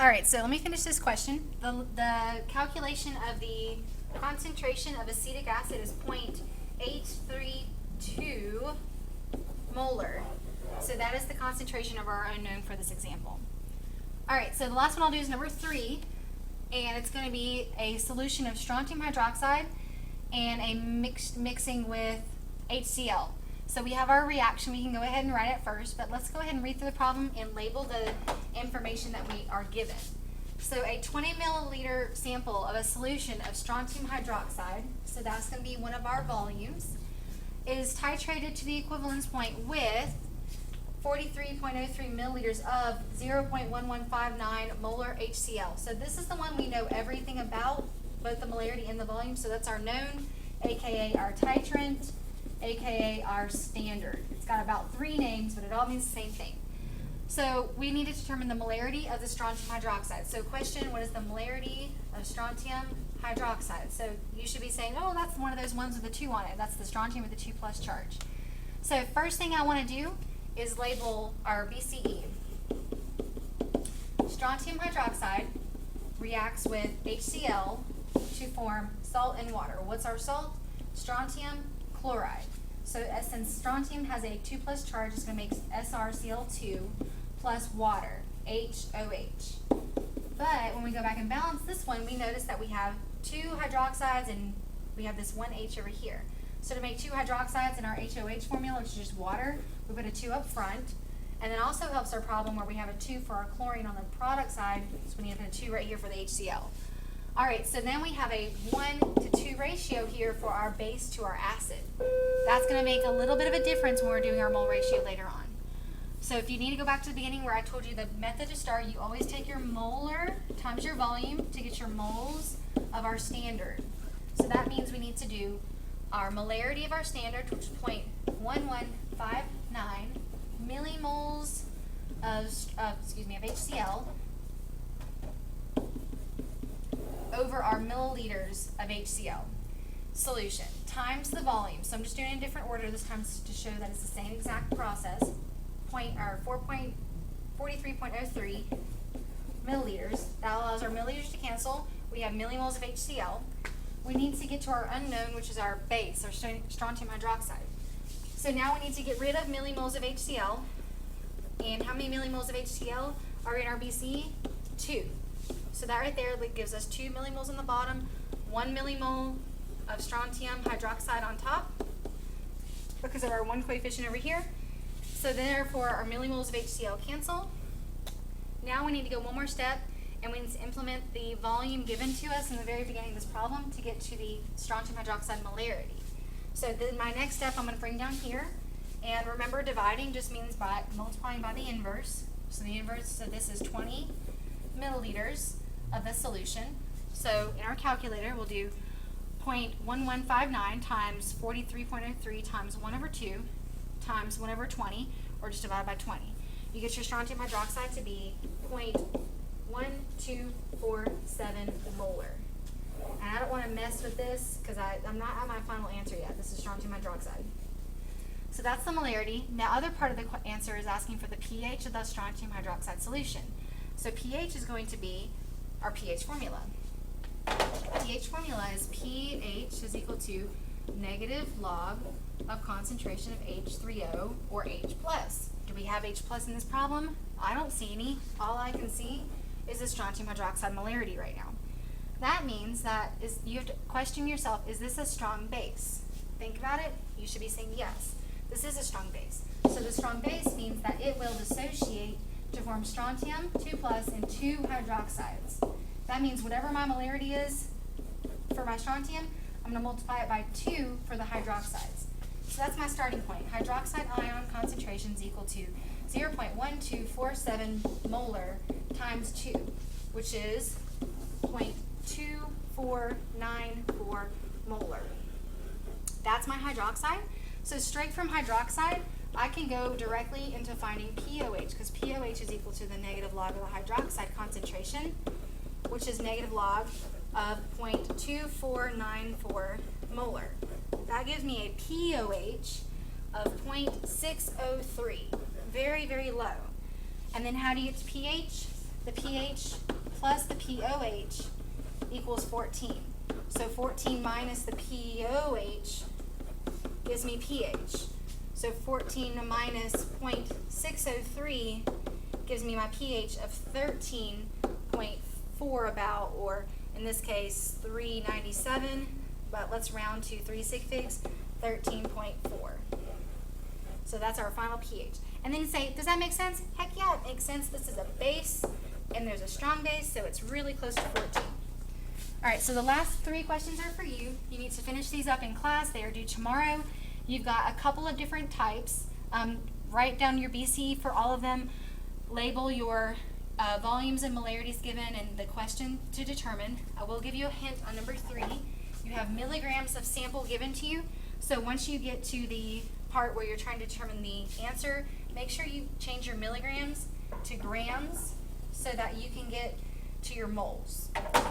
All right, so let me finish this question. The calculation of the concentration of acetic acid is 0.832 molar. So that is the concentration of our unknown for this example. All right, so the last one I'll do is number 3, and it's going to be a solution of strontium hydroxide and a mixing with HCl. So we have our reaction. We can go ahead and write it first, but let's go ahead and read through the problem and label the information that we are given. So a 20 milliliter sample of a solution of strontium hydroxide, so that's going to be one of our volumes, is titrated to the equivalence point with 43.03 milliliters of 0.1159 molar HCl. So this is the one we know everything about, both the molarity and the volume. So that's our known, aka our titrant, aka our standard. It's got about 3 names, but it all means the same thing. So we need to determine the molarity of the strontium hydroxide. So question, what is the molarity of strontium hydroxide? So you should be saying, oh, that's one of those ones with a 2 on it. That's the strontium with the 2 plus charge. So first thing I want to do is label our BCE. Strontium hydroxide reacts with HCl to form salt and water. What's our salt? Strontium chloride. So since strontium has a 2 plus charge, it's going to make SrCl2 plus water, HOH. But when we go back and balance this one, we notice that we have 2 hydroxides and we have this 1 H over here. So to make 2 hydroxides in our HOH formula, which is just water, we put a 2 up front. And then also helps our problem where we have a 2 for our chlorine on the product side, so we need to put a 2 right here for the HCl. All right, so then we have a 1:2 ratio here for our base to our acid. That's going to make a little bit of a difference when we're doing our mole ratio later on. So if you need to go back to the beginning where I told you the method to start, you always take your molar times your volume to get your moles of our standard. So that means we need to do our molarity of our standard, which is 0.1159 millimoles of HCl over our milliliters of HCl solution times the volume. So I'm just doing it in a different order this time to show that it's the same exact process. 43.03 milliliters. That allows our milliliters to cancel. We have millimoles of HCl. We need to get to our unknown, which is our base, our strontium hydroxide. So now we need to get rid of millimoles of HCl. And how many millimoles of HCl are in our BC? 2. So that right there gives us 2 millimoles on the bottom, 1 millimole of strontium hydroxide on top because of our 1 coefficient over here. So therefore our millimoles of HCl cancel. Now we need to go one more step and we need to implement the volume given to us in the very beginning of this problem to get to the strontium hydroxide molarity. So then my next step I'm going to bring down here, and remember dividing just means by multiplying by the inverse. So the inverse, so this is 20 milliliters of the solution. So in our calculator we'll do 0.1159 times 43.03 times 1 over 2 times 1 over 20, or just divide by 20. You get your strontium hydroxide to be 0.1247 molar. And I don't want to mess with this because I'm not at my final answer yet. This is strontium hydroxide. So that's the molarity. Now other part of the answer is asking for the pH of the strontium hydroxide solution. So pH is going to be our pH formula. pH formula is pH is equal to negative log of concentration of H3O or H+. Do we have H+ in this problem? I don't see any. All I can see is the strontium hydroxide molarity right now. That means that you have to question yourself, is this a strong base? Think about it. You should be saying yes. This is a strong base. So the strong base means that it will dissociate to form strontium 2 plus and 2 hydroxides. That means whatever my molarity is for my strontium, I'm going to multiply it by 2 for the hydroxides. So that's my starting point. Hydroxide ion concentration is equal to 0.1247 molar times 2, which is 0.2494 molar. That's my hydroxide. So straight from hydroxide, I can go directly into finding POH, because POH is equal to the negative log of the hydroxide concentration, which is negative log of 0.2494 molar. That gives me a POH of 0.603, very, very low. And then how do you get to pH? The pH plus the POH equals 14. So 14 minus the POH gives me pH. So 14 minus 0.603 gives me my pH of 13.4 about, or in this case 397, but let's round to 3 sig figs, 13.4. So that's our final pH. And then you say, does that make sense? Heck yeah, it makes sense. This is a base, and there's a strong base, so it's really close to 14. All right, so the last 3 questions are for you. You need to finish these up in class. They are due tomorrow. You've got a couple of different types. Write down your BC for all of them. Label your volumes and molarities given and the question to determine. I will give you a hint on number 3. You have milligrams of sample given to you. So once you get to the part where you're trying to determine the answer, make sure you change your milligrams to grams so that you can get to your moles.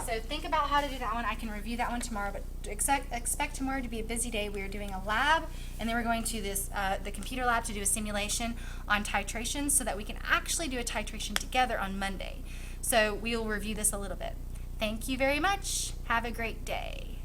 So think about how to do that one. I can review that one tomorrow, but expect tomorrow to be a busy day. We are doing a lab, and then we're going to the computer lab to do a simulation on titration so that we can actually do a titration together on Monday. So we'll review this a little bit. Thank you very much. Have a great day.